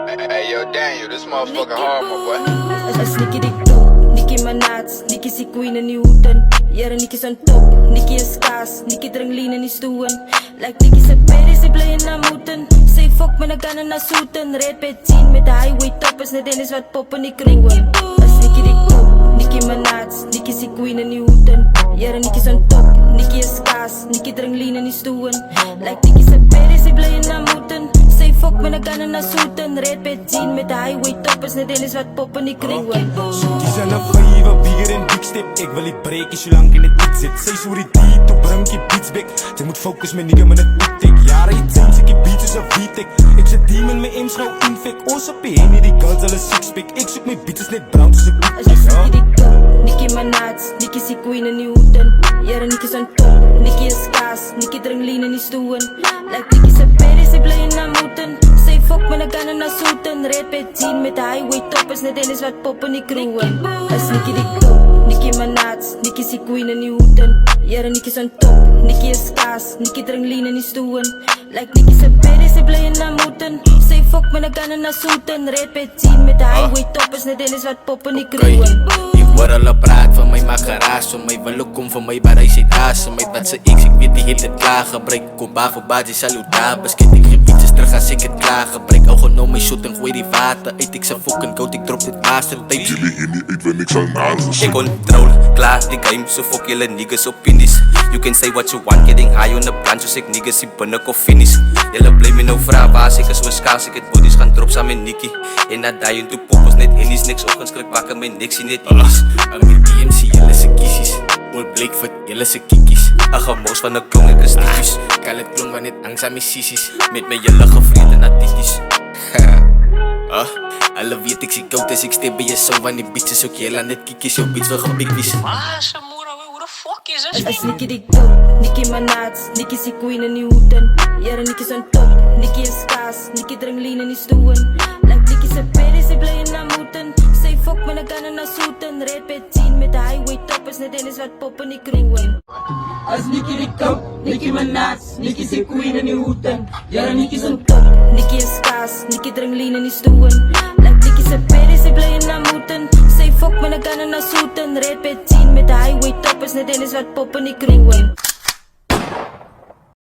Hey, yo, Daniel, this motherfucking hard, my boy. As Nicki die top, Nicki Manats, Nicki is die queen in die hoeden. Jere Nicki is on top, Nicki is kaas, Nicki drink lean in die stoen. Like Nicki se peri, sy bly in na moeten. Sy fok met 'n gun en na soeten. Red pet jean met 'n highway top, is net Dennis wat pop in die kroon. As Nicki die top, Nicki Manats, Nicki is die queen in die hoeden. Jere Nicki is on top, Nicki is kaas, Nicki drink lean in die stoen. Like Nicki se peri, sy bly in na moeten. Sy fok met 'n gun en na soeten. Red pet jean met 'n highway top, is net Dennis wat pop in die kroon. Soekies en 'n vywe, bigger en big step. Ek wil die breakie solank in het zit. Sy is oor die D, toe bring die beats back. Sy moet focus met nigga met 'n tic-tac. Jare het sien sy die beats is 'n V-tech. Ek sit demon met M's gauw infek. Ons op die henny, die girls hulle six-pack. Ek soek my beats is net brown soos 'n As jy Nicki die top, Nicki Manats, Nicki is die queen in die hoeden. Jere Nicki is on top, Nicki is kaas, Nicki drink lean in die stoen. Like Nicki se peri, sy bly in na moeten. Sy fok met 'n gun en na soeten. Red pet jean met 'n highway top, is net Dennis wat pop in die kroon. As Nicki die top, Nicki Manats, Nicki is die queen in die hoeden. Jere Nicki is on top, Nicki is kaas, Nicki drink lean in die stoen. Like Nicki se peri, sy bly in na moeten. Sy fok met 'n gun en na soeten. Red pet jean met 'n highway top, is net Dennis wat pop in die kroon. Jy hoor hulle praat van my maak geraas. Van my wil ook kom van my maar hy sê aas. Van my wat se ek weet die hele klaar gebruik. Kom baar vir baas, jy saluta. Besked ek geen iets terug as ek het klaar gebruik. Ou genoem my shot en gooi die water uit. Ek se fucking koud, ek drop dit aas en tyd. Jullie hier nie uit, want ek sal naars. Ek control, klaar die game, so fuck julle niggas op indies. You can say what you want, getting high on the plant, soos ek niggas die binnek of finish. Julle bly my nou vraag, waar as ek is oor skaars, ek het bodies gaan drop saam met Nicki. En na die en toe pop ons net hennies, niks oggends skrik wakker my niks, sien net indies. Ang die DMC, julle se kiesies, all bleek vir julle se kiekies. Een gemos van 'n klong, ek is typies. Kan het klong van net angst aan my sissies, met my julle gevrede na tities. Hulle weet ek sê koud as ek step by jou song, van die beats is ook julle net kiekies, jou beats wil gebikwies. Who the fuck is this? As Nicki die top, Nicki Manats, Nicki is die queen in die hoeden. Jere Nicki is on top, Nicki is kaas, Nicki drink lean in die stoen. Like Nicki se peri, sy bly in na moeten. Sy fok met 'n gun en na soeten. Red pet jean met 'n highway top, is net Dennis wat pop in die kroon. As Nicki die top, Nicki Manats, Nicki is die queen in die hoeden. Jere Nicki is on top, Nicki is kaas, Nicki drink lean in die stoen. Like Nicki se peri, sy bly in na moeten. Sy fok met 'n gun en na soeten. Red pet jean met 'n highway top, is net Dennis wat pop in die kroon.